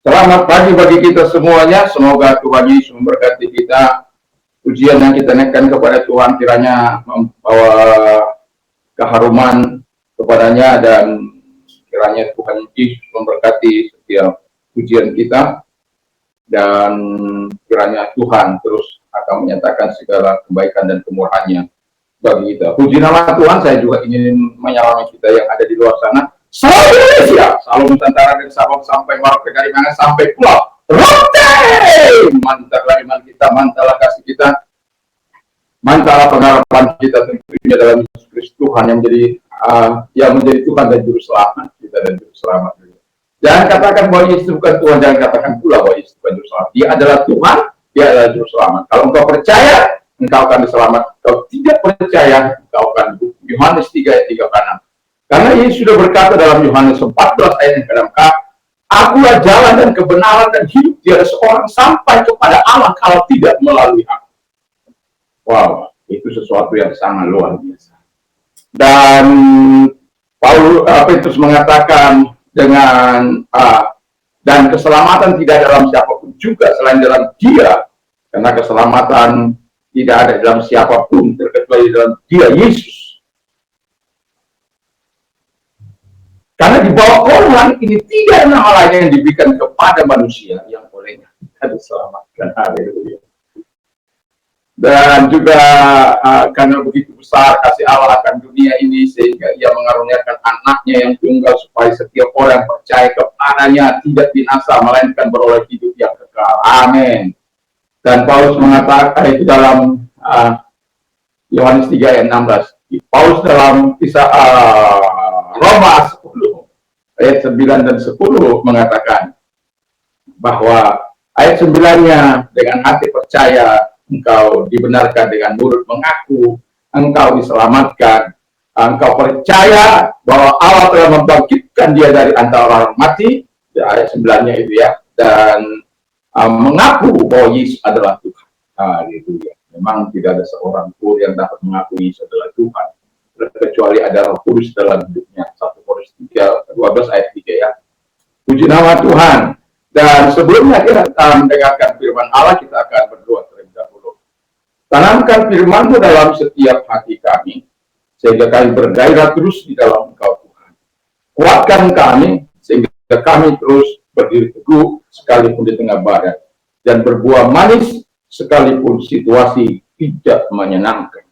Selamat pagi bagi kita semuanya. Semoga Tuhan Yesus memberkati kita. Pujian yang kita naikkan kepada Tuhan kiranya membawa keharuman kepadanya, dan kiranya Tuhan Yesus memberkati setiap pujian kita, dan kiranya Tuhan terus akan menyatakan segala kebaikan dan kemurahannya bagi kita. Puji nama Tuhan. Saya juga ingin menyalami kita yang ada di luar sana. Salam Indonesia, salam Nusantara dari Sabang sampai Merauke, dari mana sampai Pulau Rote. Mantaplah iman kita, mantaplah kasih kita, mantaplah pengharapan kita tentunya dalam Yesus Kristus, Tuhan yang menjadi Tuhan dan Juru Selamat kita dan Juru Selamat. Jangan katakan bahwa Yesus bukan Tuhan, jangan katakan pula bahwa Yesus bukan Juru Selamat. Dia adalah Tuhan, Dia adalah Juru Selamat. Kalau engkau percaya, engkau akan diselamatkan. Kalau tidak percaya, engkau akan dihukum. Yohanes 3 ayat 3 ke 6. Karena Yesus sudah berkata dalam Yohanes 14 ayat yang ke-6, Akulah jalan dan kebenaran dan hidup. Tiada seorang sampai kepada Allah kalau tidak melalui aku. Wow, itu sesuatu yang sangat luar biasa. Dan Petrus mengatakan dan keselamatan tidak dalam siapapun juga selain dalam Dia, karena keselamatan tidak ada dalam siapapun terkecuali dalam Dia, Yesus. Karena di bawah Quran ini tidak nama lain yang diberikan kepada manusia yang olehnya kita diselamatkan. Haleluya. Dan juga karena begitu besar kasih Allah akan dunia ini, sehingga Ia mengaruniakan anaknya yang tunggal, supaya setiap orang percaya kepadanya tidak binasa, melainkan beroleh hidup yang kekal. Amin. Dan Paulus mengatakan itu dalam Yohanes 3 ayat 16. Paulus dalam kisah Roma 10 ayat 9 dan 10 mengatakan bahwa ayat 9-nya, dengan hati percaya engkau dibenarkan, dengan mulut mengaku engkau diselamatkan. Engkau percaya bahwa Allah telah membangkitkan Dia dari antara orang mati, ayat 9-nya itu ya, dan mengaku bahwa Yesus adalah Tuhan. Haleluya. Memang tidak ada seorang pun yang dapat mengaku Yesus adalah Tuhan kecuali ada Roh Kudus dalam hidupnya. 1 Korintus 12 ayat 3 ya. Puji nama Tuhan. Dan sebelumnya kita mendengarkan firman Allah, kita akan berdoa terlebih dahulu. Tanamkan firman-Mu dalam setiap hati kami, sehingga kami bergairah terus di dalam Engkau Tuhan. Kuatkan kami sehingga kami terus berdiri teguh sekalipun di tengah badai, dan berbuah manis sekalipun situasi tidak menyenangkan.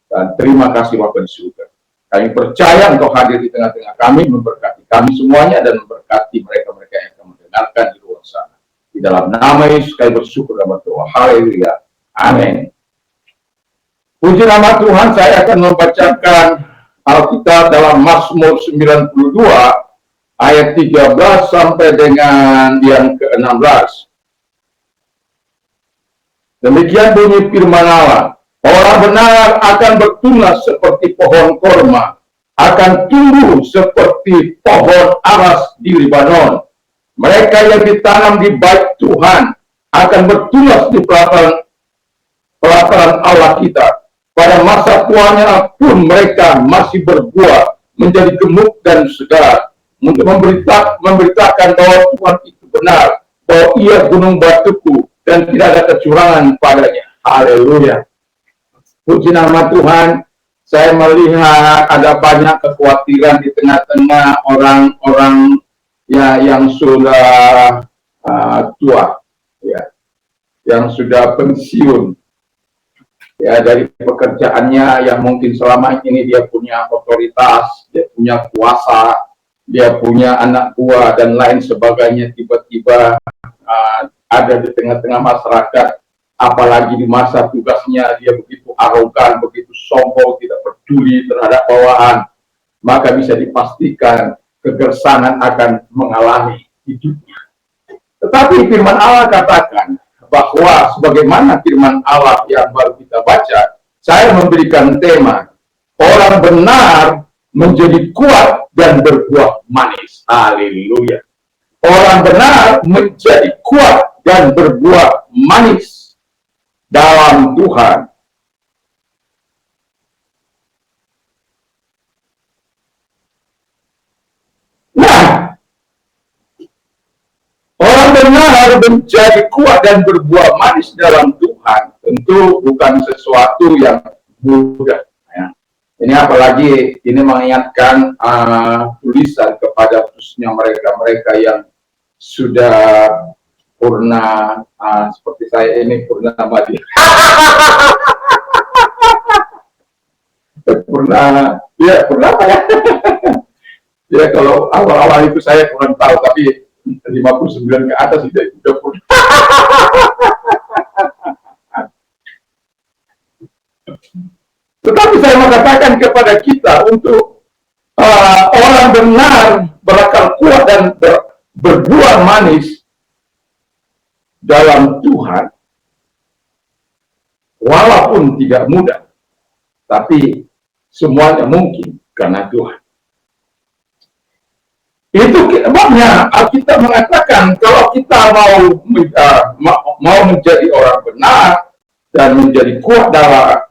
Dan terima kasih Bapa di surga. Kami percaya Engkau hadir di tengah-tengah kami, memberkati kami semuanya, dan memberkati mereka-mereka yang akan mendengarkan di luar sana. Di dalam nama Yesus kami bersyukur dan berdoa. Haleluya. Amin. Puji nama Tuhan. Saya akan membacakan Alkitab dalam Mazmur 92 ayat 13 sampai dengan yang ke-16. Demikian bunyi firman Allah. Orang benar akan bertunas seperti pohon korma, akan tumbuh seperti pohon aras di Libanon. Mereka yang ditanam di bait Tuhan akan bertunas di pelataran Allah kita. Pada masa tuanya pun mereka masih berbuah, menjadi gemuk dan segar, untuk memberitakan bahwa Tuhan itu benar, bahwa Ia gunung batuku dan tidak ada kecurangan padanya. Haleluya. Puji nama Tuhan. Saya melihat ada banyak kekhawatiran di tengah-tengah orang-orang ya yang sudah tua, ya, yang sudah pensiun, ya, dari pekerjaannya yang mungkin selama ini dia punya otoritas, dia punya kuasa, dia punya anak buah dan lain sebagainya, tiba-tiba ada di tengah-tengah masyarakat, apalagi di masa tugasnya dia begitu arogan, begitu sombong, tidak peduli terhadap bawahan, maka bisa dipastikan kegersangan akan mengalami hidupnya. Tetapi firman Allah katakan bahwa sebagaimana firman Allah yang baru kita baca, saya memberikan tema orang benar menjadi kuat dan berbuah manis. Haleluya. Orang benar menjadi kuat dan berbuah manis dalam Tuhan. Nah, orang benar menjadi kuat dan berbuah manis dalam Tuhan tentu bukan sesuatu yang mudah. Ya. Ini apalagi ini mengingatkan tulisan kepada khususnya mereka-mereka yang sudah purna seperti saya ini purna mati. Purna, ya purna apa ya? Ya kalau awal-awal itu saya kurang tahu, tapi 59 ke atas sudah purna. Tetapi saya mau katakan kepada kita untuk orang benar berakal kuat dan berbuah manis dalam Tuhan, walaupun tidak mudah, tapi semuanya mungkin karena Tuhan. Itu sebabnya Alkitab mengatakan kalau kita mau menjadi orang benar dan menjadi kuat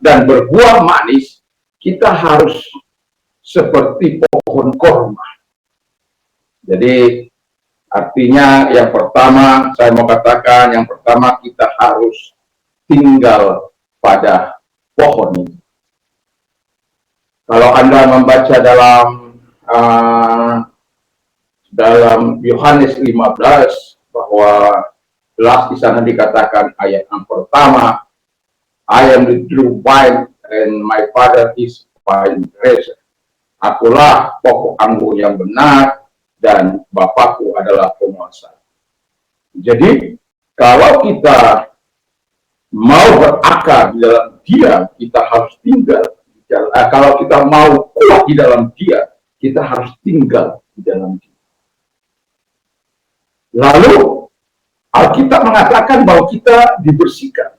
dan berbuah manis, kita harus seperti pohon korma. Jadi artinya yang pertama, saya mau katakan yang pertama kita harus tinggal pada pohon itu. Kalau Anda membaca dalam Yohanes 15 bahwa jelas di sana dikatakan ayat yang pertama, I am the true vine and my father is vine dresser. Akulah pokok anggur yang benar dan Bapakku adalah penguasa. Jadi kalau kita mau berakar di dalam Dia, kita harus tinggal. Kalau kita mau kuat di dalam Dia, kita harus tinggal di dalam Dia. Lalu Alkitab mengatakan bahwa kita dibersihkan.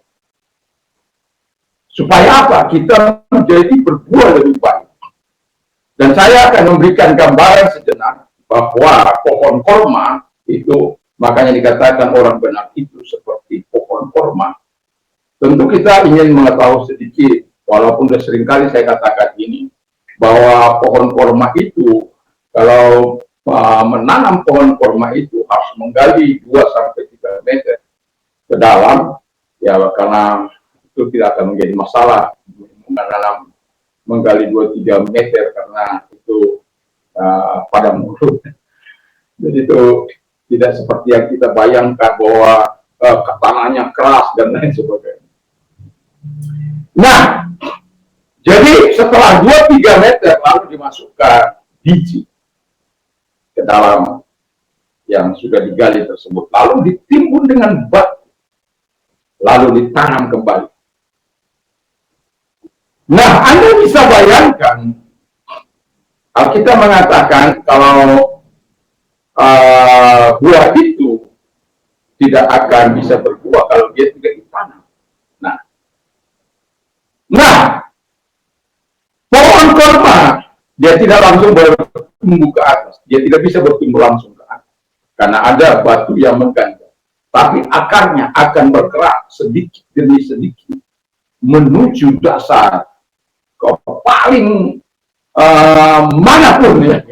Supaya apa? Kita menjadi berbuah lebih baik. Dan saya akan memberikan gambaran sejenak bahwa pohon korma itu, makanya dikatakan orang benar itu seperti pohon korma. Tentu kita ingin mengetahui sedikit, walaupun sudah seringkali saya katakan ini, bahwa pohon korma itu, kalau menanam pohon korma itu harus menggali 2-3 meter ke dalam, ya karena itu tidak akan menjadi masalah menanam menggali 2-3 meter karena itu padang rumput. Jadi itu tidak seperti yang kita bayangkan bahwa tanahnya keras dan lain sebagainya. Nah, jadi setelah 2-3 meter lalu dimasukkan biji ke dalam yang sudah digali tersebut, lalu ditimbun dengan batu, lalu ditanam kembali. Nah, Anda bisa bayangkan, kita mengatakan kalau buah itu tidak akan bisa berbuah kalau dia tidak ditanam. Nah, pohon korma dia tidak langsung bertumbuh ke atas, dia tidak bisa bertumbuh langsung ke atas karena ada batu yang mengganjal. Tapi akarnya akan bergerak sedikit demi sedikit menuju dasar ke paling manapun ya,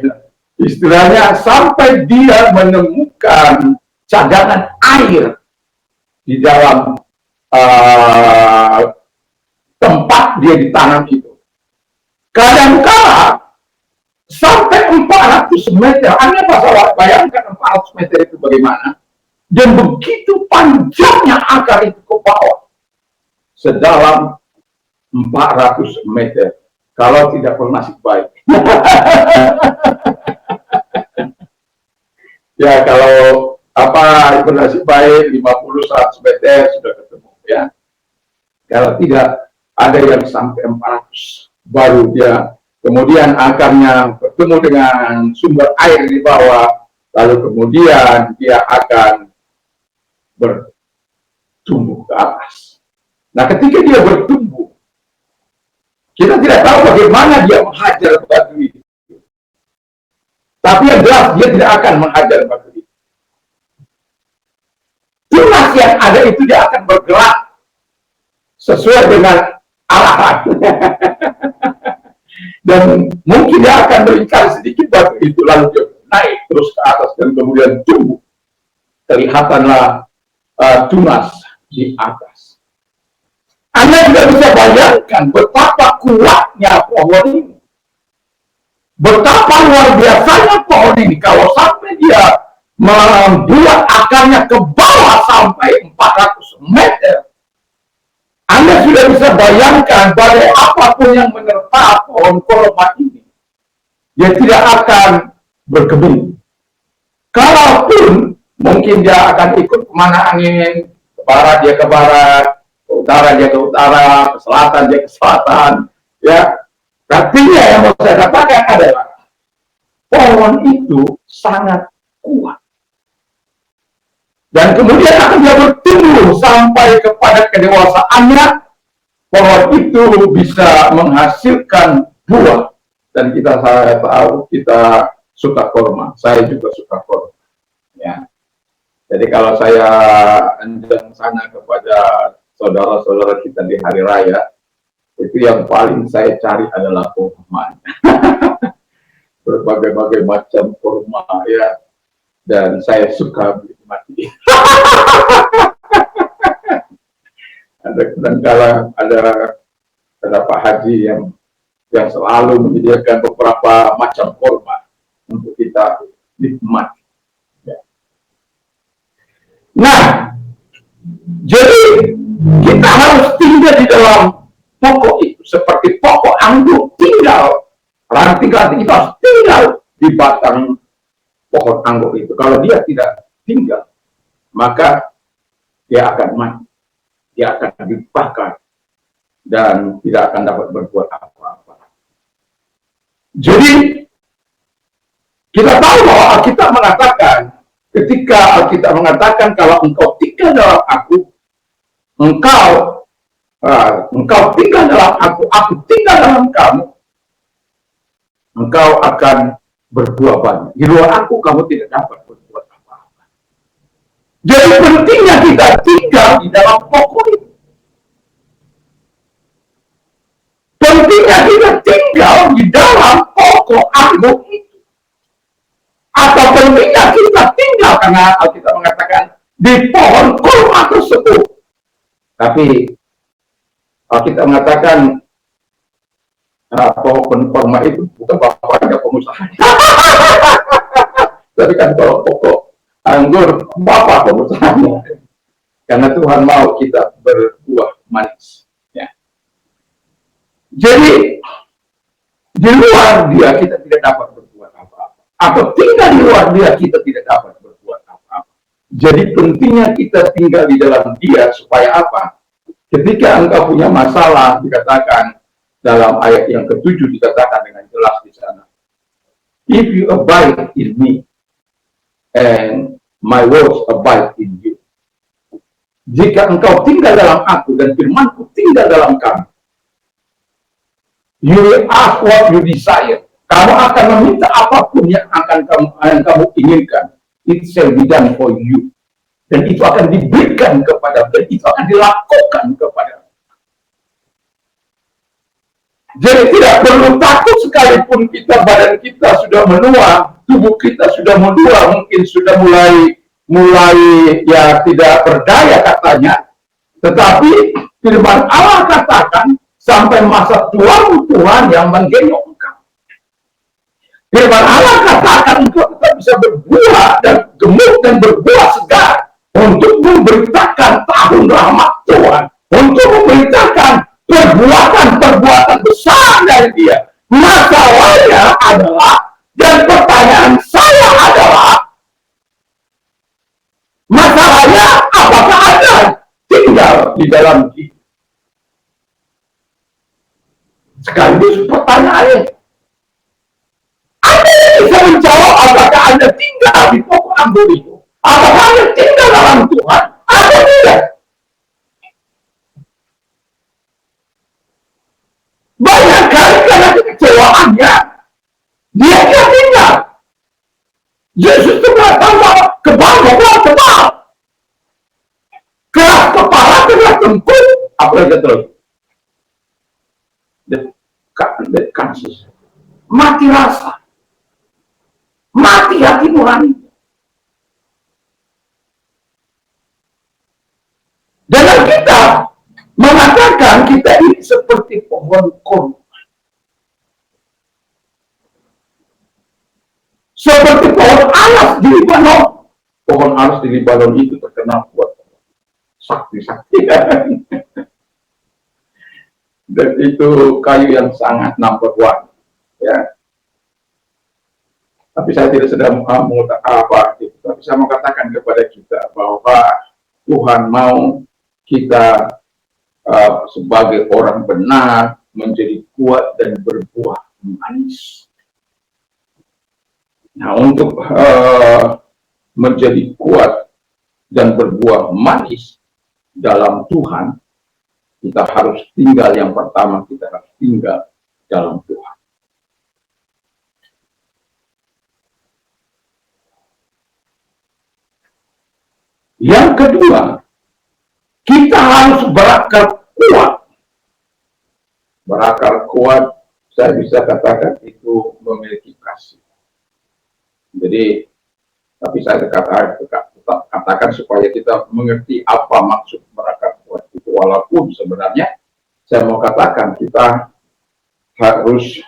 istilahnya sampai dia menemukan cadangan air di dalam tempat dia ditanam itu. Kadang-kala sampai 400 meter, Anda bayangkan 400 meter itu bagaimana, dan begitu panjangnya akar itu ke bawah, sedalam 400 meter, kalau tidak bernasib baik. Ya kalau bernasib baik 50-100 meter sudah ketemu ya. Kalau tidak, ada yang sampai 400 baru dia kemudian akarnya bertemu dengan sumber air di bawah, lalu kemudian dia akan bertumbuh ke atas. Nah, ketika dia bertumbuh, kita tidak tahu bagaimana dia menghajar batu itu. Tapi yang jelas dia tidak akan menghajar batu itu. Tunas yang ada itu dia akan bergerak sesuai dengan arahan. Dan mungkin dia akan berikan sedikit batu itu, lalu dia naik terus ke atas dan kemudian tumbuh. kelihatanlah tunas di atas. Anda juga bisa bayangkan betapa kuatnya pohon ini. Betapa luar biasanya pohon ini kalau sampai dia membuat akarnya ke bawah sampai 400 meter. Anda sudah bisa bayangkan badai apapun yang menerpa pohon kurma ini, dia tidak akan berkebun. Kalaupun mungkin dia akan ikut kemana angin, ke barat dia ke barat, ke utara dia ke utara, ke selatan dia ke selatan, ya. Artinya yang mau saya katakan adalah pohon itu sangat kuat. Dan kemudian akan dia bertumbuh sampai kepada kedewasaannya, pohon itu bisa menghasilkan buah. Dan saya tahu kita suka kurma, saya juga suka kurma. Ya. Jadi kalau saya anjang sana kepada saudara-saudara kita di hari raya, itu yang paling saya cari adalah kurma. Berbagai-bagai macam kurma, ya. Dan saya suka menikmati. Kadang-kadang ada Pak Haji yang selalu menyediakan beberapa macam kurma untuk kita nikmati. Ya. Nah, jadi kita harus tinggal di dalam pokok itu seperti pokok anggur tinggal. Ranting-ranting itu harus tinggal di batang pohon anggur itu. Kalau dia tidak tinggal, maka dia akan mati, dia akan dibakar dan tidak akan dapat berbuat apa-apa. Jadi kita tahu bahwa Alkitab mengatakan, ketika Alkitab mengatakan kalau engkau tinggal dalam aku, engkau tinggal dalam aku tinggal dalam kamu, engkau akan berbuah banyak. Di luar aku kamu tidak dapat berbuat apa-apa. Jadi pentingnya kita tinggal di dalam pokok itu. Pentingnya kita tinggal di dalam pokok anggur itu. Atau pentingnya kita tinggal karena kita mengatakan di pohon kurma tersebut. Tapi kita mengatakan pohon kurma itu bukan bapaknya pengusaha. Tapi kan kalau pokok anggur bapak pengusahanya. Karena Tuhan mau kita berbuah manis. Ya. Jadi di luar dia kita tidak dapat berbuat apa-apa. Atau tinggal di luar dia kita tidak dapat berbuat apa-apa. Jadi pentingnya kita tinggal di dalam dia supaya apa? Ketika engkau punya masalah, dikatakan dalam ayat yang ke-7 dikatakan dengan jelas di sana. If you abide in me and my words abide in you. Jika engkau tinggal dalam aku dan firmanku tinggal dalam kamu, you will ask what you desire. Kamu akan meminta apapun yang kamu inginkan. It shall be done for you. Dan itu akan diberikan kepada, dan itu akan dilakukan kepada. Jadi tidak perlu takut sekalipun badan kita sudah menua, tubuh kita sudah menua, mungkin sudah mulai ya tidak berdaya katanya. Tetapi firman Allah katakan sampai masa tuamu Tuhan yang menggendong engkau. Firman Allah katakan engkau tetap bisa berbuah dan gemuk dan berbuah segar untuk memberitakan tahun rahmat Tuhan, untuk memberitakan perbuatan-perbuatan besar dari dia. Masalahnya adalah, dan pertanyaan saya adalah, masalahnya apakah Anda tinggal di dalam dia? Sekaligus pertanyaannya, Anda bisa menjawab apakah Anda tinggal di pokok anggur itu? Apakah Anda tinggal dalam Tuhan atau tidak? Banyak kali karena kekecewaannya, dia tidak tinggal. Yesus itu mengatakan bahwa kebal, keras kepala, keras tempur, apa lagi terus? Dekat mati rasa, mati hati nurani. pohon korma. Seperti pohon alas di Libanon. Pohon alas di Libanon itu terkenal buat sakti-sakti. Dan itu kayu yang sangat number one. Ya. Tapi saya tidak sedang mengatakan apa gitu. Tapi saya mau katakan kepada kita bahwa Tuhan mau kita sebagai orang benar menjadi kuat dan berbuah manis. Nah, untuk menjadi kuat dan berbuah manis dalam Tuhan, kita harus tinggal, yang pertama kita harus tinggal dalam Tuhan. Yang kedua, kita harus berakar kuat. Berakar kuat, saya bisa katakan itu memiliki kasih. Jadi, tapi saya katakan supaya kita mengerti apa maksud berakar kuat itu. Walaupun sebenarnya saya mau katakan kita harus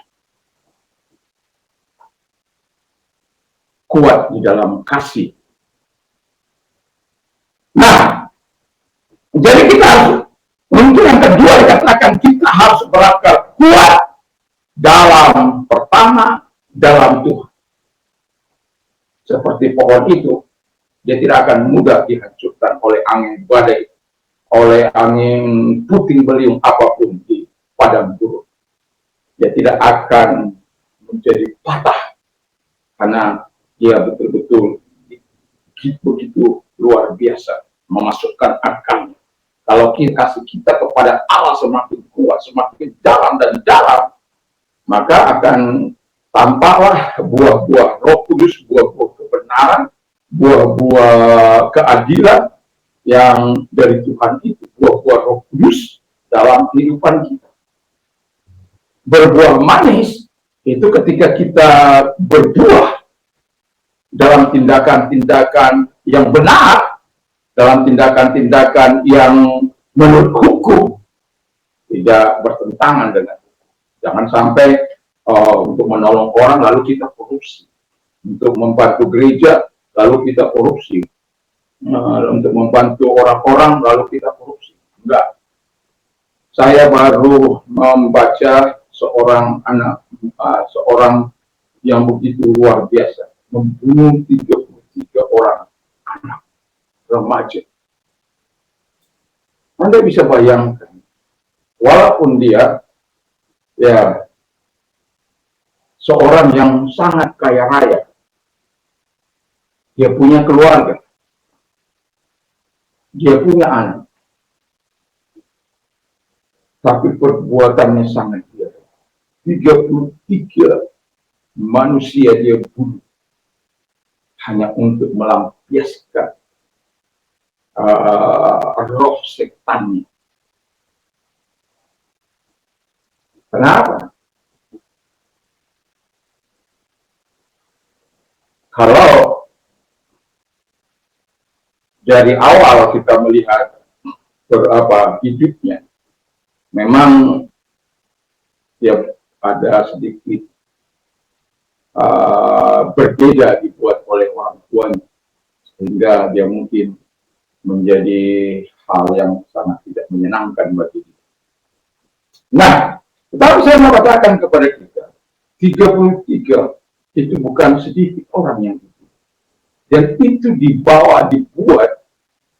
kuat di dalam kasih. Nah, jadi kita harus, untuk yang kedua dikatakan kita harus berakar kuat dalam pertama, dalam Tuhan. Seperti pohon itu, dia tidak akan mudah dihancurkan oleh angin badai, oleh angin puting beliung apapun di padang gurun. Dia tidak akan menjadi patah, karena dia betul-betul begitu luar biasa memasukkan akalnya. Kalau kasih kita kepada Allah semakin kuat, semakin dalam dan dalam, maka akan tampaklah buah-buah Roh Kudus, buah-buah kebenaran, buah-buah keadilan yang dari Tuhan itu, buah-buah Roh Kudus dalam kehidupan kita. Berbuah manis itu ketika kita berbuah dalam tindakan-tindakan yang benar, dalam tindakan-tindakan yang menurut hukum, tidak bertentangan dengan hukum. Jangan sampai untuk menolong orang lalu kita korupsi, untuk membantu gereja lalu kita korupsi, untuk membantu orang-orang lalu kita korupsi. Enggak. Saya baru membaca seorang anak, seorang yang begitu luar biasa, membunuh 33 orang anak remaja. Anda bisa bayangkan, walaupun dia ya seorang yang sangat kaya raya, dia punya keluarga, dia punya anak, tapi perbuatannya sangat biasa. 33 manusia dia bunuh hanya untuk melampiaskan roh setannya. Kenapa? Kalau dari awal kita melihat hidupnya, memang dia ada sedikit berbeda dibuat oleh orang tuanya, sehingga dia mungkin menjadi hal yang sangat tidak menyenangkan bagi dia. Nah, tetapi saya mau katakan kepada kita, 33 itu bukan sedikit orang yang itu. Dan itu dibuat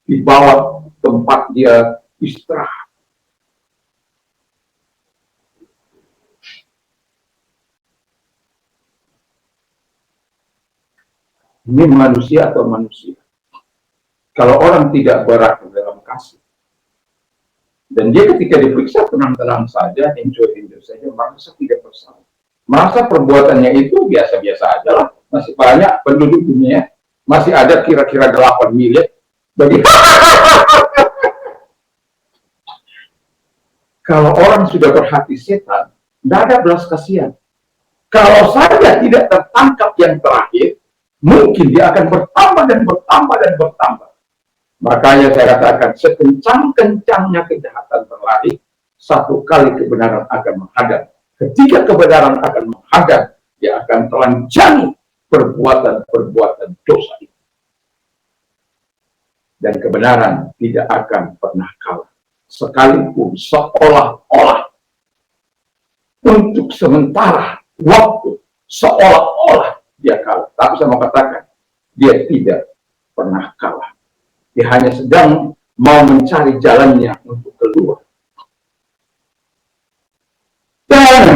di bawah tempat dia istirahat. Ini manusia atau manusia? Kalau orang tidak berakar dalam kasih, dan dia ketika diperiksa tenang-tenang saja, enjoy saja, merasa tidak bersalah, merasa perbuatannya itu biasa-biasa aja lah. Masih banyak penduduk dunia, masih ada kira-kira 8 miliar. Bagi kalau orang sudah berhati setan, tidak ada belas kasihan. Kalau saja tidak tertangkap yang terakhir, mungkin dia akan bertambah dan bertambah dan bertambah. Makanya saya katakan, sekencang-kencangnya kejahatan berlari, satu kali kebenaran akan menghadap. Ketika kebenaran akan menghadap, dia akan telanjangi perbuatan-perbuatan dosa itu. Dan kebenaran tidak akan pernah kalah. Sekalipun seolah-olah untuk sementara waktu, seolah-olah dia kalah. Tapi saya mau katakan, dia tidak pernah kalah. Dia hanya sedang mau mencari jalannya untuk keluar. Dan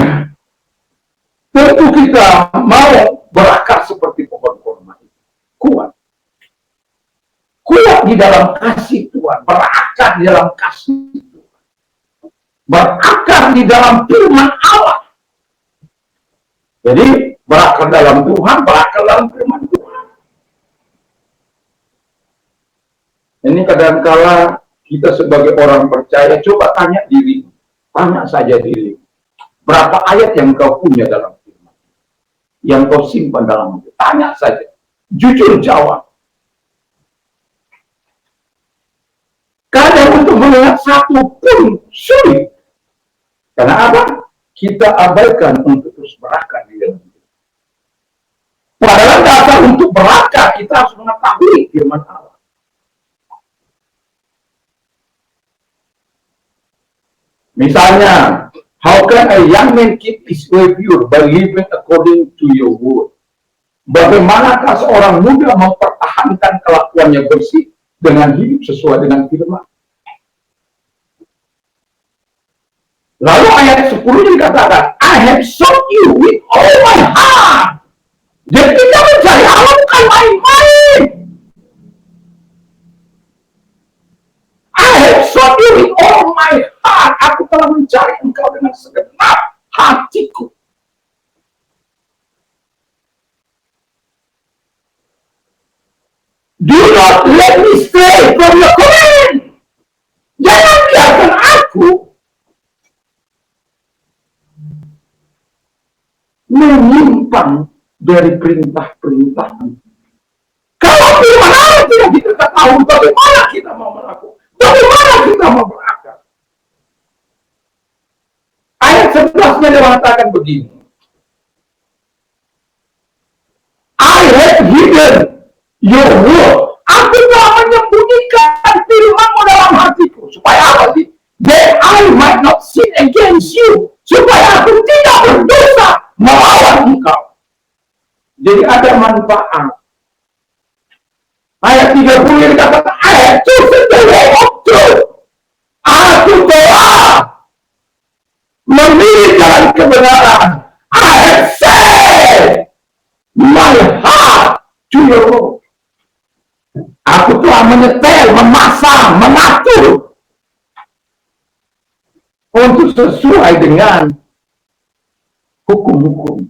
tentu kita mau berakar seperti pohon kurma itu. Kuat. Kuat di dalam kasih Tuhan. Berakar di dalam kasih Tuhan. Berakar di dalam firman Allah. Jadi berakar dalam Tuhan, berakar dalam firman Tuhan. Ini kadangkala kita sebagai orang percaya, coba tanya diri. Tanya saja diri. Berapa ayat yang kau punya dalam firman? Yang kau simpan dalam hati? Tanya saja. Jujur jawab. Kadang untuk mengingat satu pun sulit. Karena apa? Kita abaikan untuk terus berakar di dalam hidup. Padahal dasar untuk berakar, kita harus mengetahui firman Allah. Misalnya, how can a young man keep his way pure by living according to your word? Bagaimanakah seorang muda mempertahankan kelakuannya bersih dengan hidup sesuai dengan firman? Lalu ayat 10 dikatakan, I have sought you with all my heart. Jadi kita mencari Allah bukan main-main. I have sought you with all my heart. Aku telah mencari engkau dengan segenap hatiku. Do not let me stray from your command. Jangan biarkan aku menyimpang dari perintah-perintah. Kalau firman Allah tidak kita tahu, bagaimana kita mau melakukan? Bagaimana kita mau berakar? Ayat 11-nya mengatakan begini. I have hidden your word. Aku telah menyembunyikan firman-Mu dalam hatiku. Supaya apa sih? That I might not sin against you. Supaya aku tidak berdosa melawan engkau. Jadi ada manfaat. Ayat 30 yang dikatakan, I have chosen the way of truth. Aku telah memilih jalan kebenaran. I have set my heart to your Lord. Aku telah menyetel, memasang, mengatur untuk sesuai dengan hukum-hukum.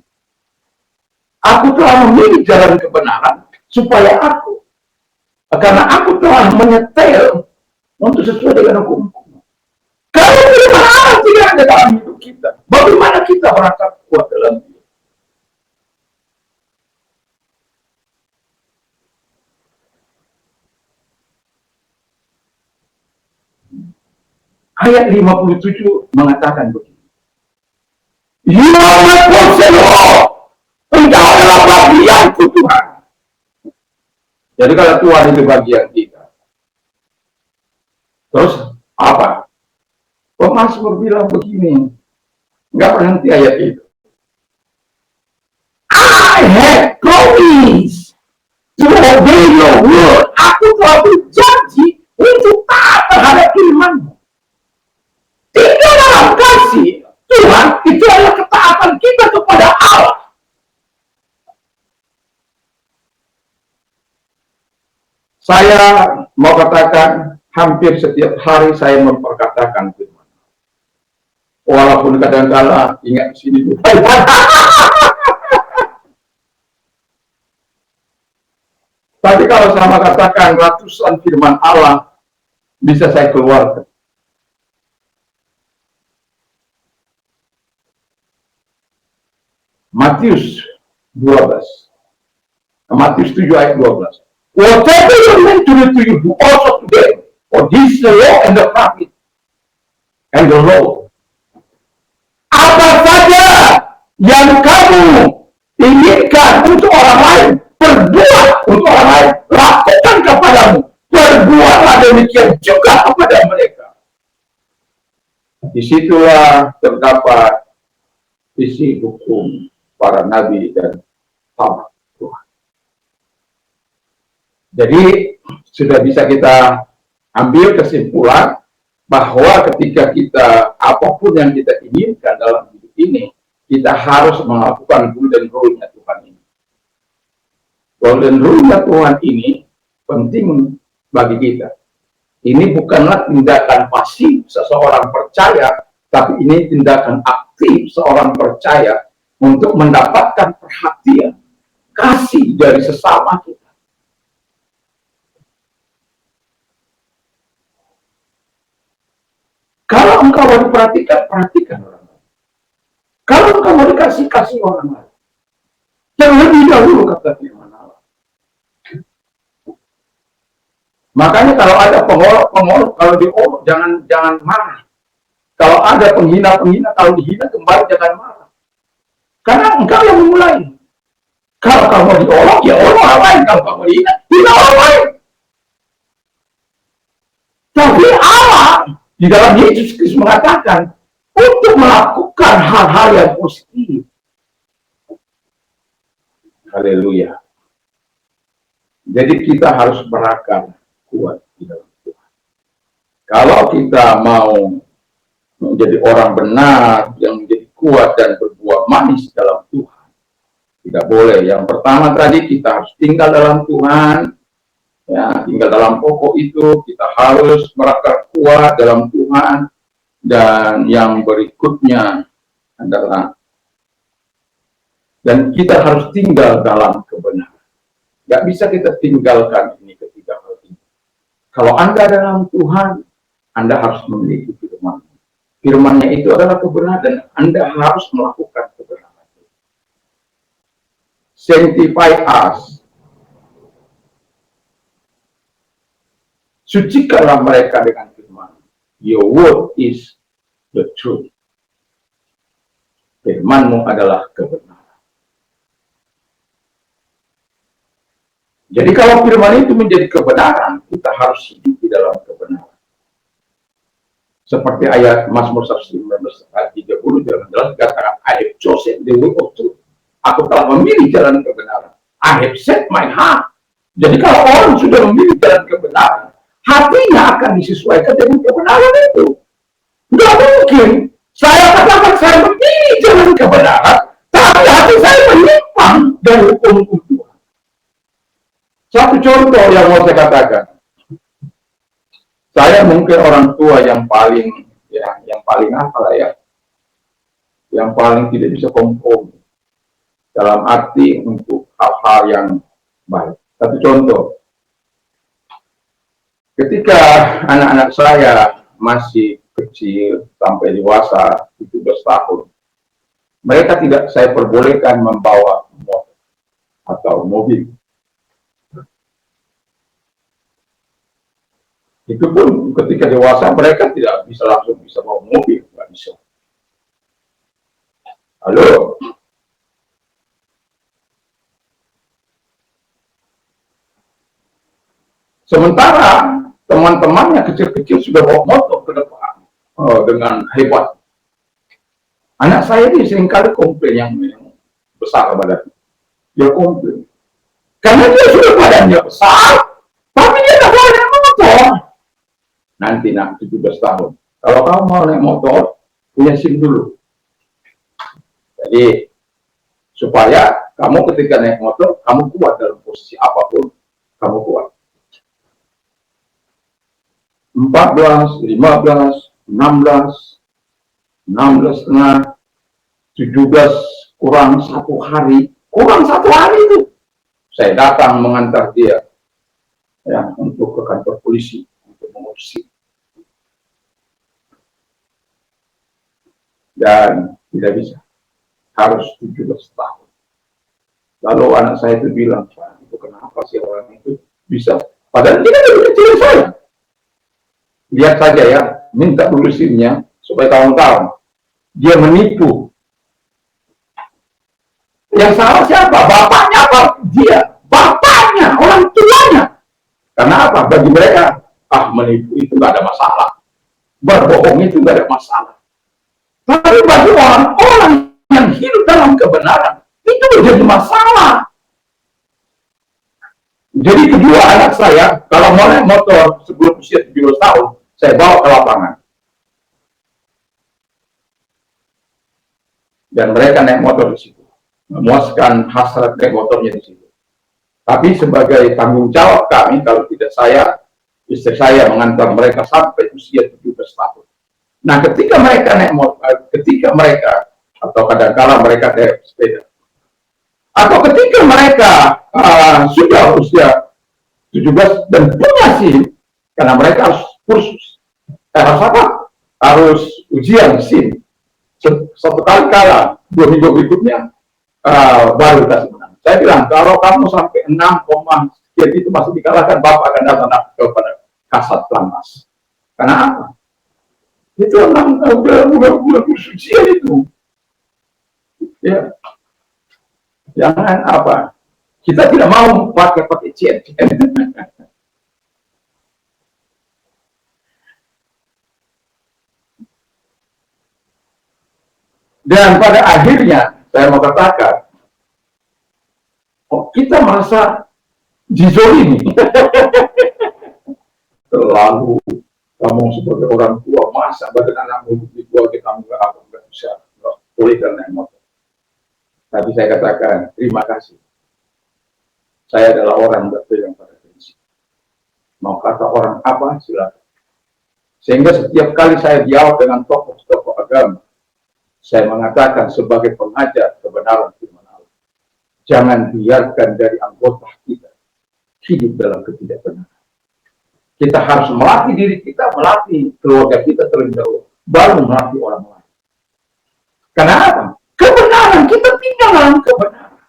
Aku telah memilih jalan kebenaran supaya karena aku telah menyetel untuk sesuai dengan hukum-hukum. Kalau firman Allah tidak ada dalam hidup kita, bagaimana kita berakar kuat dalam hidup? Ayat 57 mengatakan begini. You are my portion, Lord. Engkau adalah bagianku, Tuhan. Jadi kalau Tuhan itu bagian kita. Terus apa? Pemazmur bilang begini. Enggak berhenti ayat itu. I have promised to obey your word. Aku telah berjanji untuk taat terhadap firman-Mu. Tidak dalam kasih Tuhan, itu adalah ketaatan kita kepada Allah. Saya mau katakan, hampir setiap hari saya memperkatakan firman. Walaupun kadang-kala ingat sini tuh. Tapi kalau saya mau katakan ratusan firman Allah bisa saya keluarkan. Matius 12. Matius 7 ayat 12. Whatever you meant to do to you, do also to them. For this is the law and the prophet and the law. Apa saja yang kamu inginkan untuk orang lain, berbuat untuk orang lain, lakukan kepadamu. Berbuatlah demikian juga kepada mereka. Disitulah terdapat isi hukum para nabi dan hamba Tuhan. Jadi sudah bisa kita ambil kesimpulan bahwa ketika kita apapun yang kita inginkan dalam hidup ini, kita harus melakukan golden rule-nya Tuhan ini. Golden rule-nya Tuhan ini penting bagi kita. Ini bukanlah tindakan pasif seseorang percaya, tapi ini tindakan aktif seorang percaya untuk mendapatkan perhatian, kasih dari sesama kita. Kalau engkau mau diperhatikan, perhatikan orang lain. Kalau engkau mau dikasih, kasih orang lain. Terlebih dahulu kata firman Allah. Makanya kalau ada pengolok, kalau diolok jangan marah. Kalau ada penghina, kalau dihina kembali jangan marah. Karena engkau yang memulai. Kalau kamu diolok, ya olok orang lain. Kalau kamu dihina, hina orang lain. Tapi Allah di dalam Yesus Kristus mengatakan untuk melakukan hal-hal yang positif. Haleluya. Jadi kita harus berakar kuat di dalam Tuhan. Kalau kita mau menjadi orang benar yang menjadi kuat dan berbuah manis dalam Tuhan, tidak boleh. Yang pertama tadi kita harus tinggal dalam Tuhan. Ya, tinggal dalam pokok itu kita harus berakar kuat dalam Tuhan. Dan yang berikutnya adalah dan kita harus tinggal dalam kebenaran. Gak bisa kita tinggalkan ini ketiga hal ini. Kalau Anda dalam Tuhan, Anda harus memiliki firman. Firman-Nya itu adalah kebenaran dan Anda harus melakukan kebenaran. Sanctify us. Sucikanlah mereka dengan firman. Your word is the truth. Firman-Mu adalah kebenaran. Jadi kalau firman itu menjadi kebenaran, kita harus hidup di dalam kebenaran. Seperti ayat Mazmur 119 ayat 30 dalam jelas dikatakan, I have chosen the way of truth. Aku telah memilih jalan kebenaran. I have set my heart. Jadi kalau orang sudah memilih jalan kebenaran, hatinya akan disesuaikan dengan kebenaran itu. Nggak mungkin saya katakan saya memilih jalan kebenaran, tapi hati saya menyimpang dari hukum-hukum Tuhan. Satu contoh yang mau saya katakan, saya mungkin orang tua yang paling apa ya, yang paling tidak bisa kompromi dalam arti untuk hal-hal yang baik. Satu contoh, ketika anak-anak saya masih kecil sampai dewasa 17 tahun, mereka tidak saya perbolehkan membawa motor atau mobil. Itu pun ketika dewasa mereka tidak bisa langsung bisa bawa mobil, nggak bisa. Halo? Sementara teman-temannya kecil-kecil sudah bawa motor ke depan dengan hebat. Anak saya ini seringkali komplain yang besar badannya. Dia komplain. Karena dia sudah badannya besar, tapi dia tidak boleh naik motor. Nanti 17 tahun. Kalau kamu mau naik motor, punya SIM dulu. Jadi, supaya kamu ketika naik motor, kamu kuat dalam posisi apapun, kamu kuat. 14, 15, 16, 16 setengah, 17 kurang satu hari itu. Saya datang mengantar dia ya, untuk ke kantor polisi, untuk mengurusi. Dan tidak bisa, harus 17 tahun. Lalu anak saya itu bilang, Pak, itu kenapa sih orang itu bisa? Padahal dia lebih kecil saya. Lihat saja ya, minta dulu SIM-nya supaya kamu tahu. Dia menipu. Yang salah siapa? Bapaknya apa? Dia. Bapaknya, orang tuanya. Karena apa? Bagi mereka, menipu itu nggak ada masalah. Berbohong itu nggak ada masalah. Tapi bagi orang-orang yang hidup dalam kebenaran, itu menjadi masalah. Jadi kedua anak saya, kalau mau naik motor sebelum usia 17 tahun, saya bawa ke lapangan. Dan mereka naik motor di situ. Memuaskan hasrat naik motornya di situ. Tapi sebagai tanggung jawab kami, kalau tidak saya, istri saya mengantar mereka sampai usia 17 tahun. Nah, ketika mereka naik motor, atau kadang-kala mereka naik sepeda, atau ketika mereka sudah usia 17 dan punya SIM, karena mereka harus kursus, harus ujian SIM, satu kali kalah, 2 minggu berikutnya baru kasih menang. Saya bilang, kalau kamu sampai 6, sekian itu masih dikalahkan, Bapak akan datang kepada Kasat Lantas. Karena apa? Itu udah ujian itu. Ya. Jangan apa? Kita tidak mau pakai chat. Dan pada akhirnya saya mau katakan, kita merasa dizolimi. Terlalu kamu sebagai orang tua, masa badan anakmu di tua kita nggak bisa boleh karena emosi. Tapi saya katakan, terima kasih. Saya adalah orang berpegang pada prinsip. Mau kata orang apa, silakan. Sehingga setiap kali saya dialog dengan tokoh-tokoh agama, saya mengatakan sebagai pengajar kebenaran firman Allah, jangan biarkan dari anggota kita hidup dalam ketidakbenaran. Kita harus melatih diri kita, melatih keluarga kita terlebih dahulu, baru melatih orang lain. Karena apa? Kebenaran, kita tinggal dalam kebenaran.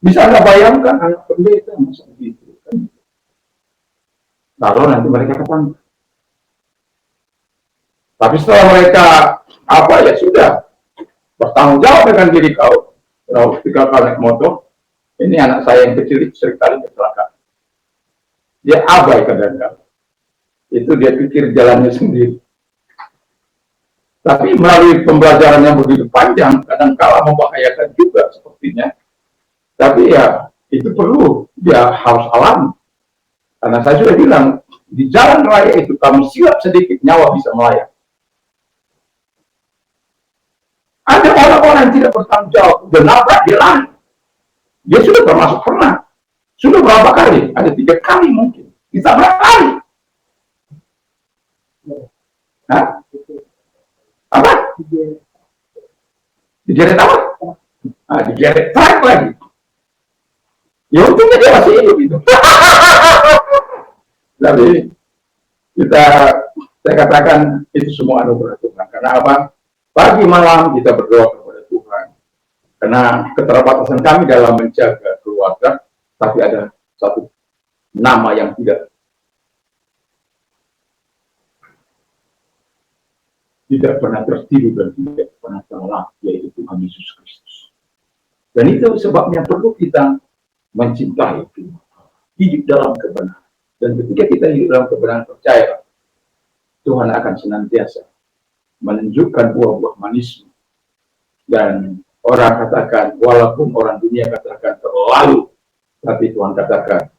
Bisa Anda bayangkan anak pendeta masa begitu kan? Lalu nanti mereka ketangkap. Tapi setelah mereka ya sudah bertanggung jawab dengan diri kau. Kalau 3 kali naik motor, ini anak saya yang kecil itu seringkali kecelakaan. Dia abai kadang-kadang. Itu dia pikir jalannya sendiri. Tapi melalui pembelajaran yang begitu panjang, kadang-kala membahayakan juga sepertinya. Tapi ya, itu perlu, dia harus alami. Karena saya sudah bilang, di jalan raya itu kamu silap sedikit, nyawa bisa melayang. Ada orang-orang yang tidak bertanggung jawab, udah nabrak, dia lari. Dia sudah termasuk pernah. Sudah berapa kali? Ada 3 kali mungkin. Bisa berapa kali? Hah? Apa? Digeret apa? Digeret truk lagi. Ya untungnya dia masih hidup itu. Tapi saya katakan itu semua anugerah Tuhan. Karena apa? Pagi malam kita berdoa kepada Tuhan. Karena keterbatasan kami dalam menjaga keluarga, tapi ada satu nama yang tidak pernah tertidur dan tidak pernah terlelap, yaitu Tuhan Yesus Kristus. Dan itu sebabnya perlu kita mencintai Tuhan, hidup dalam kebenaran. Dan ketika kita hidup dalam kebenaran, percaya Tuhan akan senantiasa menunjukkan buah-buah manismu. Dan orang katakan, walaupun orang dunia katakan terlalu, tapi Tuhan katakan,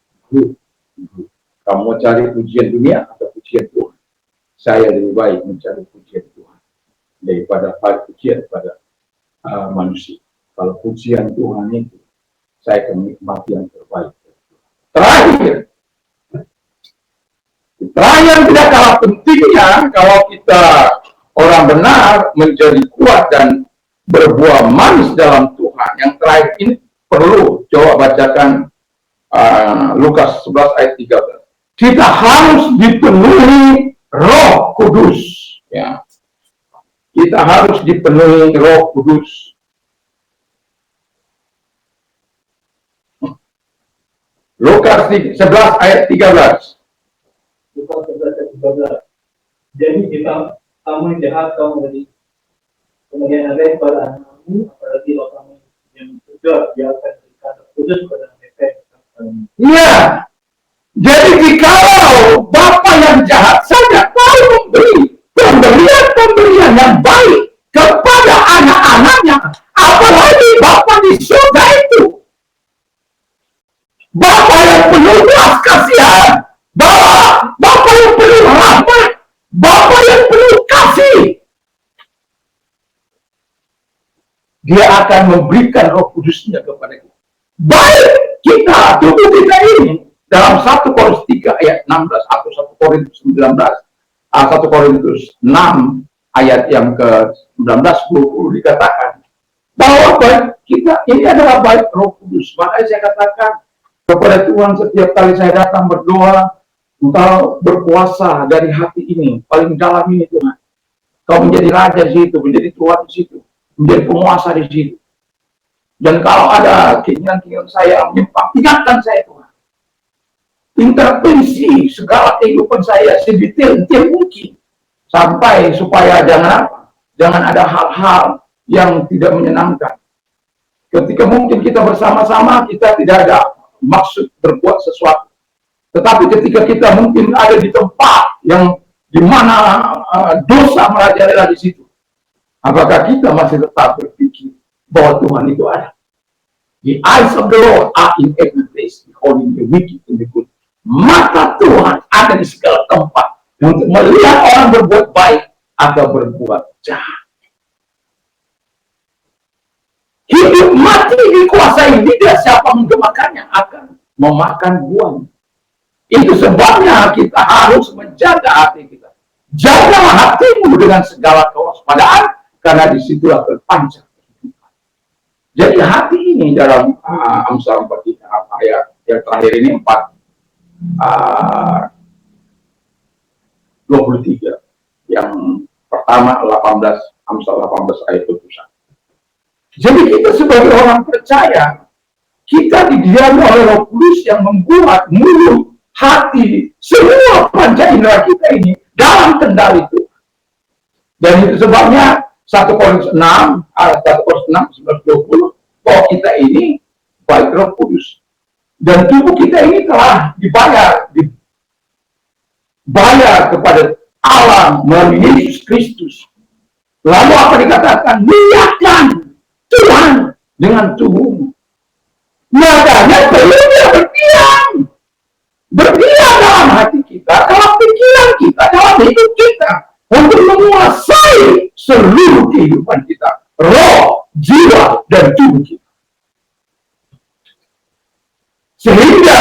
kamu mau cari pujian dunia atau pujian Tuhan? Saya lebih baik mencari pujian Tuhan daripada pujian pada manusia. Kalau pujian Tuhan itu, saya akan menikmati yang terbaik. Terakhir yang tidak kalah pentingnya, kalau kita orang benar menjadi kuat dan berbuah manis dalam Tuhan. Yang terakhir ini perlu coba bacakan Lukas 11 ayat 13. Kita harus dipenuhi Roh Kudus. Ya. Kita harus dipenuhi Roh Kudus. Lukas 11 ayat 13. Lukas 11 ayat 13. Jadi jika kamu jahat kamu dari Kemudian ada yang pada anakmu, apalagi kalau kamu yang juga, dia akan berikan khusus pada mereka yang Iya. Jadi jikalau Bapa yang jahat saja mau memberi pemberian yang baik kepada anak-anaknya, apalagi Bapa di surga itu, Bapa yang penuh belas kasihan, Bapa yang penuh rahmat, Bapa yang penuh kasih, Dia akan memberikan Roh Kudus-Nya kepada kita. Baik kita, tubuh kita ini, dalam 1 Korintus 3 ayat 16 atau 1 Korintus 19, 1 Korintus 6 ayat yang ke-19 20 dikatakan bahwa baik kita ini adalah baik Roh Kudus. Makanya saya katakan kepada Tuhan setiap kali saya datang berdoa, Engkau berkuasa dari hati ini, paling dalam ini Tuhan. Kau menjadi raja di situ, menjadi Tuhan di situ, menjadi penguasa di situ. Dan kalau ada keinginan-keinginan saya menyimpang, ingatkan saya Tuhan. Intervensi segala kehidupan saya sedetail mungkin. Sampai supaya jangan ada hal-hal yang tidak menyenangkan. Ketika mungkin kita bersama-sama, kita tidak ada maksud berbuat sesuatu. Tetapi ketika kita mungkin ada di tempat yang di mana dosa merajalela di situ, apakah kita masih tetap berpikir bahwa Tuhan itu ada? The eyes of the Lord are in every place, beholding the wicked and the good. Mata Tuhan ada di segala tempat untuk melihat orang berbuat baik atau berbuat jahat. Hidup mati dikuasai lidah, siapa menggemakannya akan memakan buahnya. Itu sebabnya kita harus menjaga hati kita. Jagalah hatimu dengan segala kewaspadaan, karena disitulah terpancar kehidupan. Jadi hati ini dalam Amsal 4 ayat yang terakhir ini 23. Yang pertama 18, Amsal 18 ayat 21. Jadi kita sebagai orang percaya, kita didiami oleh Roh Kudus yang membuat mulut, hati, semua panca indera kita ini dalam kendali Tuhan. Dan itu sebabnya 1 Korintus 6, 1 Korintus 6, 19-20, bahwa kita ini baik Roh Kudus. Dan tubuh kita ini telah dibayar kepada Allah melalui Yesus Kristus. Lalu apa dikatakan? Muliakan Tuhan dengan tubuhmu. Makanya perlu dia berdiam dalam hati kita, dalam pikiran kita, dalam hidup kita, untuk menguasai seluruh kehidupan kita, roh, jiwa, dan tubuh kita. Sehingga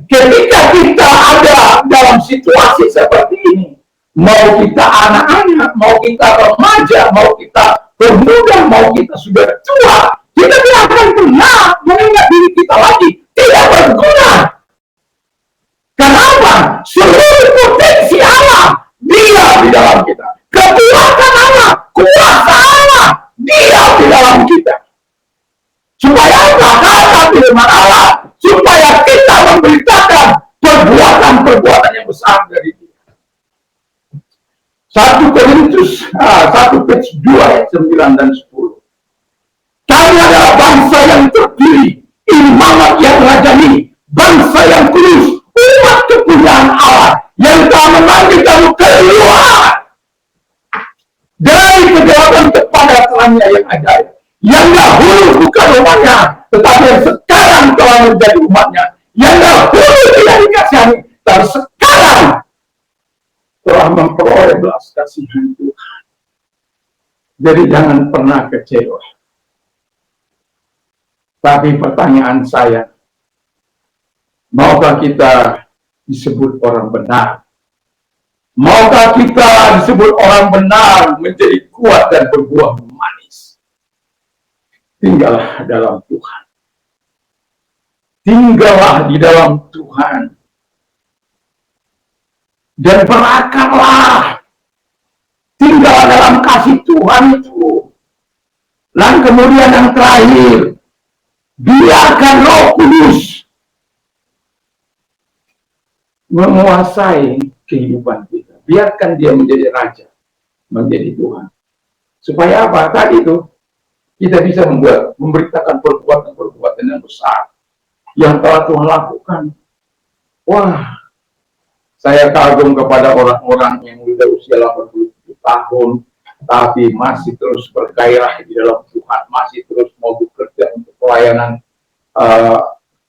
ketika kita ada dalam situasi seperti ini, mau kita anak-anak, mau kita remaja, mau kita pemuda, mau kita sudah tua, kita tidak akan pernah mengingat diri kita lagi tidak berguna. Kenapa? Seluruh potensi Allah dia di dalam kita. Kekuatan Allah, kuasa Allah dia di dalam kita. Supaya apa? Karena firman Allah, supaya kita memberitakan perbuatan-perbuatan yang besar dari dia. 1 Korintus 1 ayat 9 dan 10. Kami adalah bangsa yang terpilih, imamat yang rajani, bangsa yang kudus, umat kepunyaan Allah yang telah memanggil kamu keluar dari kegelapan kepada terangnya yang ajaib, yang dahulu bukan umatnya, tetapi yang sekarang telah menjadi umatnya, yang dahulu tidak dikasihani, tapi sekarang telah memperoleh belas kasihan Tuhan. Jadi jangan pernah kecewa. Tapi pertanyaan saya, maukah kita disebut orang benar? Maukah kita disebut orang benar, menjadi kuat dan berbuah manis? Tinggallah dalam Tuhan. Tinggallah di dalam Tuhan. Dan berakarlah. Tinggallah dalam kasih Tuhan itu. Dan kemudian yang terakhir, biarkan Roh Kudus menguasai kehidupan kita. Biarkan dia menjadi raja, menjadi Tuhan. Supaya apa? Tadi itu kita bisa memberitakan perbuatan-perbuatan yang besar yang telah Tuhan lakukan. Wah, saya kagum kepada orang-orang yang sudah usia 87 tahun, tapi masih terus bergairah di dalam Tuhan, masih terus mau bekerja untuk pelayanan.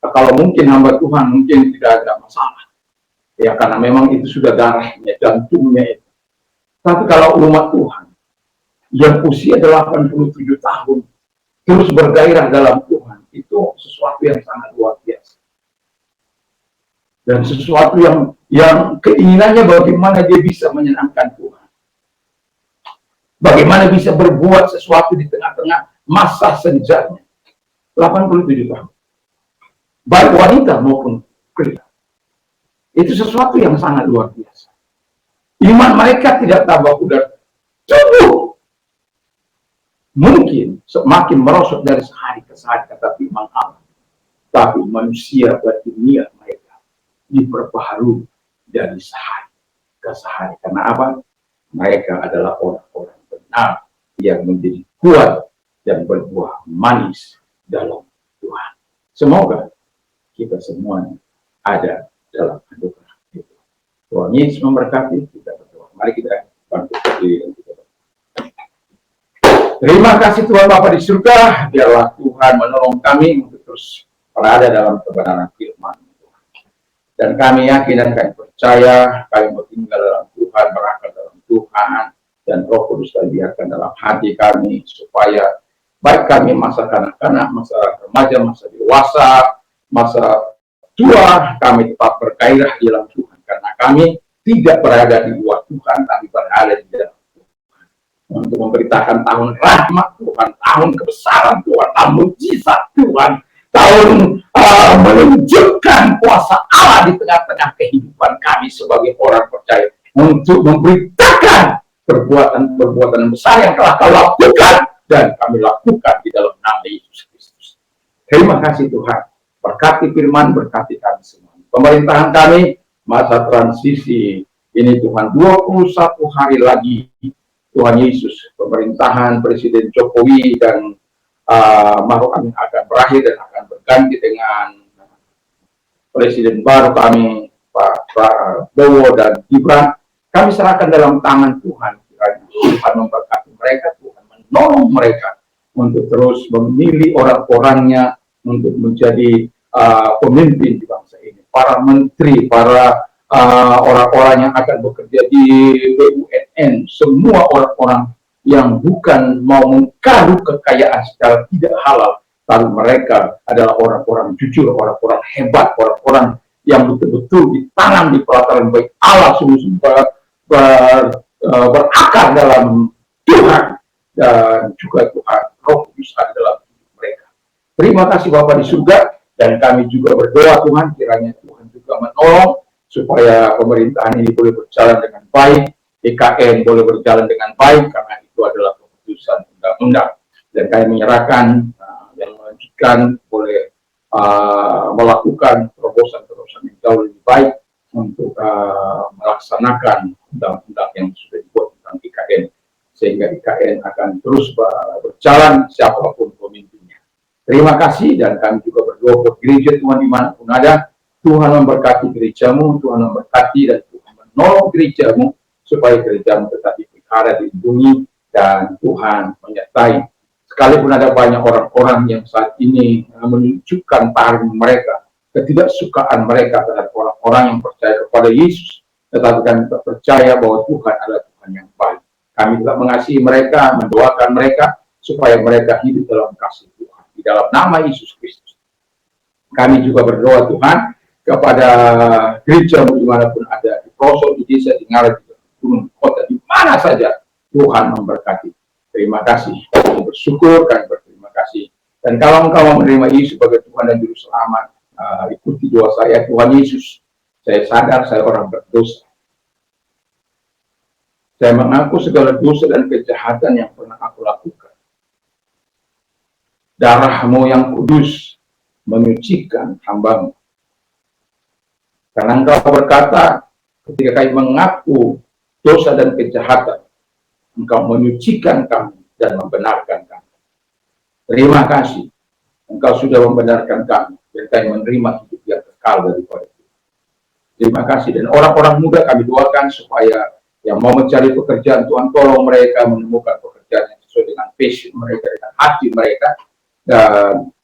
Kalau mungkin hamba Tuhan, mungkin tidak ada masalah. Ya, karena memang itu sudah darahnya, jantungnya itu. Tapi kalau umat Tuhan, yang usia 87 tahun, terus bergairah dalam Tuhan, itu sesuatu yang sangat luar biasa. Dan sesuatu yang keinginannya bagaimana dia bisa menyenangkan Tuhan. Bagaimana bisa berbuat sesuatu di tengah-tengah masa senjanya. 87 tahun. Baik wanita maupun pria. Itu sesuatu yang sangat luar biasa. Iman mereka tidak tambah pudar. Tubuh mungkin semakin merosot dari sehari ke hari, kata firman Allah. Tapi manusia batiniah mereka diperbaharui dari sehari ke sehari. Karena apa? Mereka adalah orang-orang benar yang menjadi kuat dan berbuah manis dalam Tuhan. Semoga kita semuanya ada dalam anugerah itu. Tuhan Yesus memberkati kita berdoa. Mari kita bantu berdiri dan kita berdoa. Terima kasih Tuhan Bapa di surga, biarlah Tuhan menolong kami untuk terus berada dalam kebenaran firman. Dan kami yakin dan kami percaya, kami mau tinggal dalam Tuhan, berakar dalam Tuhan, dan Roh Kudus biarkan dalam hati kami, supaya baik kami masa kanak-kanak, masa remaja, masa dewasa, masa tua, kami tetap bergairah di dalam Tuhan. Karena kami tidak berada di luar Tuhan, tapi berada di dalam Tuhan. Untuk memberitakan tahun rahmat Tuhan, tahun kebesaran Tuhan, tahun mujizat Tuhan, tahun menunjukkan kuasa Allah di tengah-tengah kehidupan kami sebagai orang percaya, untuk memberitakan perbuatan-perbuatan besar yang telah Kau lakukan dan kami lakukan di dalam nama Yesus Kristus. Terima kasih Tuhan, berkati firman, berkati kami semua. Pemerintahan kami masa transisi ini Tuhan, 21 hari lagi Tuhan Yesus, pemerintahan Presiden Jokowi dan Maruf Amin akan berakhir dan akan berganti dengan Presiden baru kami, Pak Prabowo dan Gibran. Kami serahkan dalam tangan Tuhan. Tuhan memberkati mereka, Tuhan menolong mereka untuk terus memilih orang-orangnya untuk menjadi pemimpin di bangsa ini. Para menteri, para orang-orang yang akan bekerja di BUMN, semua orang-orang yang bukan mau menggaruk kekayaan secara tidak halal, tapi mereka adalah orang-orang jujur, orang-orang hebat, orang-orang yang betul-betul ditanam di pelataran baik Allah, sungguh-sungguh berakar dalam Tuhan, dan juga Tuhan Roh Kudus ada dalam hidup mereka. Terima kasih Bapa di surga, dan kami juga berdoa Tuhan, kiranya Tuhan juga menolong supaya pemerintahan ini boleh berjalan dengan baik, IKN boleh berjalan dengan baik, karena itu adalah keputusan undang-undang. Dan kami menyerahkan yang melanjutkan boleh melakukan terobosan-terobosan yang jauh lebih baik untuk melaksanakan undang-undang yang sudah dibuat tentang IKN, sehingga IKN akan terus berjalan siapapun pemimpinnya. Terima kasih, dan kami juga berdoa buat gereja Tuhan dimanapun ada. Tuhan memberkati gerejamu, Tuhan memberkati dan Tuhan menolong gerejamu, supaya gerejamu tetap dipelihara, dilindungi, dan Tuhan menyertai. Sekalipun ada banyak orang-orang yang saat ini menunjukkan taring mereka, ketidaksukaan mereka terhadap orang-orang yang percaya kepada Yesus, tetapi kami tetap percaya bahwa Tuhan adalah Tuhan yang baik. Kami tetap mengasihi mereka, mendoakan mereka, supaya mereka hidup dalam kasih Tuhan. Di dalam nama Yesus Kristus. Kami juga berdoa Tuhan, kepada gereja dimanapun ada, di pelosok, di desa, di ngarai, di gunung, kota, di mana saja Tuhan memberkati. Terima kasih, kami bersyukur, kami berterima kasih. Dan kalau engkau menerima Yesus sebagai Tuhan dan Juru Selamat, ikuti doa saya. Tuhan Yesus, saya sadar saya orang berdosa. Saya mengaku segala dosa dan kejahatan yang pernah aku lakukan. Darah-Mu yang kudus menyucikan hamba-Mu. Karena Engkau berkata, ketika kami mengaku dosa dan kejahatan, Engkau menyucikan kami dan membenarkan kami. Terima kasih, Engkau sudah membenarkan kami, dan kami menerima hidup yang kekal daripada Tuhan. Terima kasih, dan orang-orang muda kami doakan supaya yang mau mencari pekerjaan, Tuhan tolong mereka menemukan pekerjaan yang sesuai dengan passion mereka, dengan hati mereka.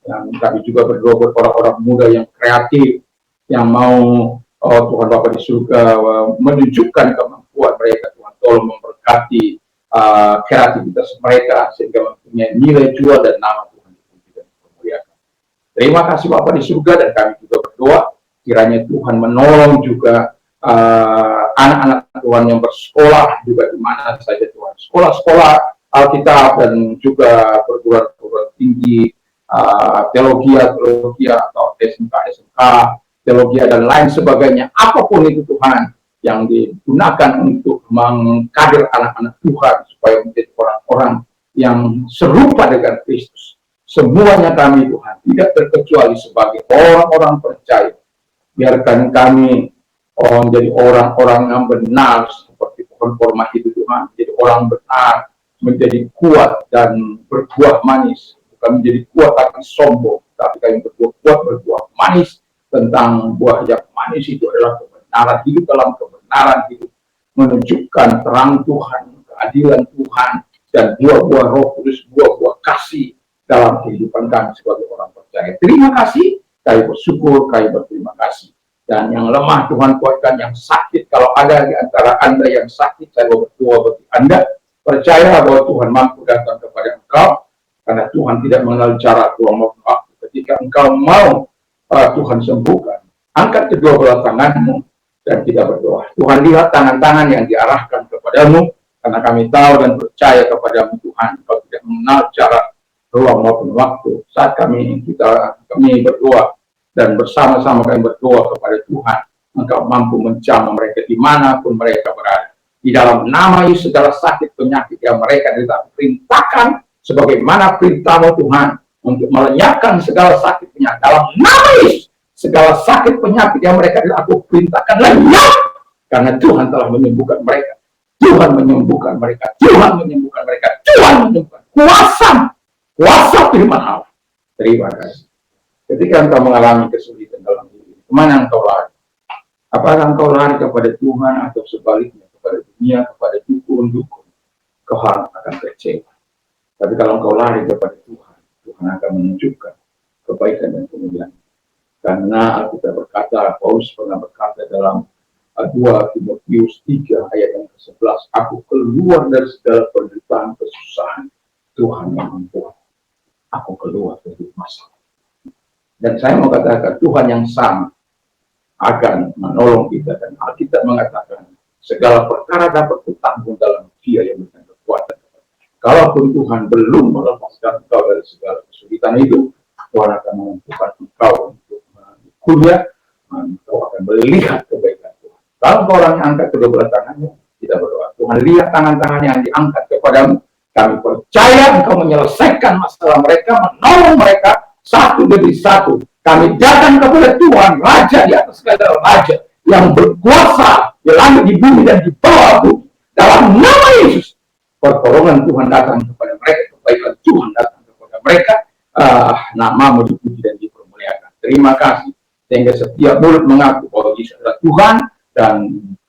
Dan kami juga berdoa buat orang-orang muda yang kreatif, yang mau Tuhan Bapa di surga menunjukkan kemampuan mereka. Tuhan tolong memberkati kreativitas mereka sehingga mempunyai nilai jual dan nama Tuhan dimuliakan. Terima kasih Bapa di surga, dan kami juga berdoa kiranya Tuhan menolong juga anak-anak Tuhan yang bersekolah juga di mana saja Tuhan, sekolah-sekolah Alkitab dan juga perguruan tinggi, teologi atau SMK, teologi dan lain sebagainya, apapun itu Tuhan yang digunakan untuk mengkader anak-anak Tuhan supaya menjadi orang-orang yang serupa dengan Kristus. Semuanya kami Tuhan, tidak terkecuali sebagai orang-orang percaya, biarkan kami menjadi orang-orang yang benar seperti pohon kurma itu Tuhan, menjadi orang benar, menjadi kuat dan berbuah manis, bukan menjadi kuat tapi sombong, tapi kami berbuah kuat, berbuah manis. Tentang buah yang manis itu adalah kebenaran, hidup dalam kebenaran, hidup menunjukkan terang Tuhan, keadilan Tuhan, dan buah-buah Roh Kudus, buah-buah kasih dalam kehidupan kami sebagai orang percaya. Terima kasih, kami bersyukur, kami berterima kasih. Dan yang lemah Tuhan kuatkan, yang sakit, kalau ada di antara Anda yang sakit, saya berdoa bagi Anda, percaya bahwa Tuhan mampu datang kepada engkau, karena Tuhan tidak mengenal cara Tuhan mau waktu. Ketika engkau mau Tuhan sembuhkan, angkat kedua belah tanganmu dan kita berdoa. Tuhan, lihat tangan-tangan yang diarahkan kepadamu, karena kami tahu dan percaya kepadamu Tuhan, engkau tidak mengenal cara ruang maupun waktu. Saat kami berdoa dan bersama-sama kami berdoa kepada Tuhan, engkau mampu menjamah mereka dimanapun mereka berada. Di dalam nama Yesus, segala sakit penyakit yang mereka tidak perintahkan sebagaimana perintahmu Tuhan untuk melenyapkan segala sakit penyakit. Dalam nama Yesus, segala sakit penyakit yang mereka tidak aku perintahkan lenyap, karena Tuhan telah menyembuhkan mereka. Tuhan menyembuhkan mereka. Tuhan menyembuhkan mereka. Tuhan menyembuhkan. Kuasa firman Allah. Terima kasih. Ketika engkau mengalami kesulitan dalam hidup, kemana engkau lari? Apakah engkau lari kepada Tuhan atau sebaliknya kepada dunia, kepada dukun-dukun? Kau akan kecewa. Tapi kalau engkau lari kepada Tuhan, Tuhan akan menunjukkan kebaikan dan kemuliaan. Karena Alkitab berkata, Paulus pernah berkata dalam 2 Timotius 3 ayat yang ke-11, aku keluar dari segala penderitaan, kesusahan, Tuhan yang membuat aku keluar dari masalah. Dan saya mau katakan, Tuhan yang sama akan menolong kita. Dan Alkitab mengatakan, segala perkara dapat kutanggung dalam Dia yang memberikan kekuatan. Kalaupun Tuhan belum melepaskan engkau dari segala kesulitan itu, Tuhan akan memampukan engkau untuk kuliah, engkau akan melihat kebaikan Tuhan. Kalau orang yang angkat kedua belah tangannya, kita berdoa, Tuhan lihat tangan-tangan yang diangkat kepadamu, kami percaya engkau menyelesaikan masalah mereka, menolong mereka satu demi satu. Kami datang kepada Tuhan, Raja di atas segala raja, yang berkuasa di langit, di bumi, dan di bawah bumi. Dalam nama Yesus, pertolongan Tuhan datang kepada mereka, kebaikan Tuhan datang kepada mereka, namamu dipuji dan dipermuliakan. Terima kasih, sehingga setiap mulut mengaku bahwa Yesus adalah Tuhan, dan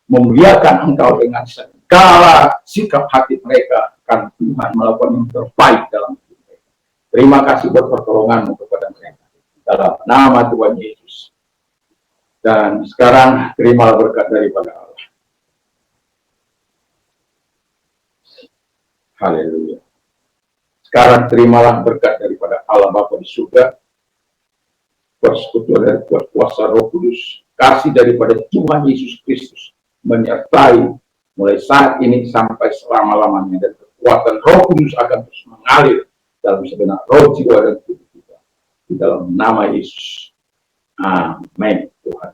memuliakan engkau dengan segala sikap hati mereka, akan Tuhan melakukan yang terbaik dalam hidup mereka. Terima kasih buat pertolonganmu kepada mereka, dalam nama Tuhan Yesus. Dan sekarang terimalah berkat daripada Allah. Haleluya. Sekarang terimalah berkat daripada Allah Bapa di surga, persekutuan dari kuasa Roh Kudus, kasih daripada Tuhan Yesus Kristus menyertai mulai saat ini sampai selama-lamanya, dan kekuatan Roh Kudus akan terus mengalir dalam segenap roh, jiwa, dan tubuh kita. Di dalam nama Yesus. Amin. Tuhan.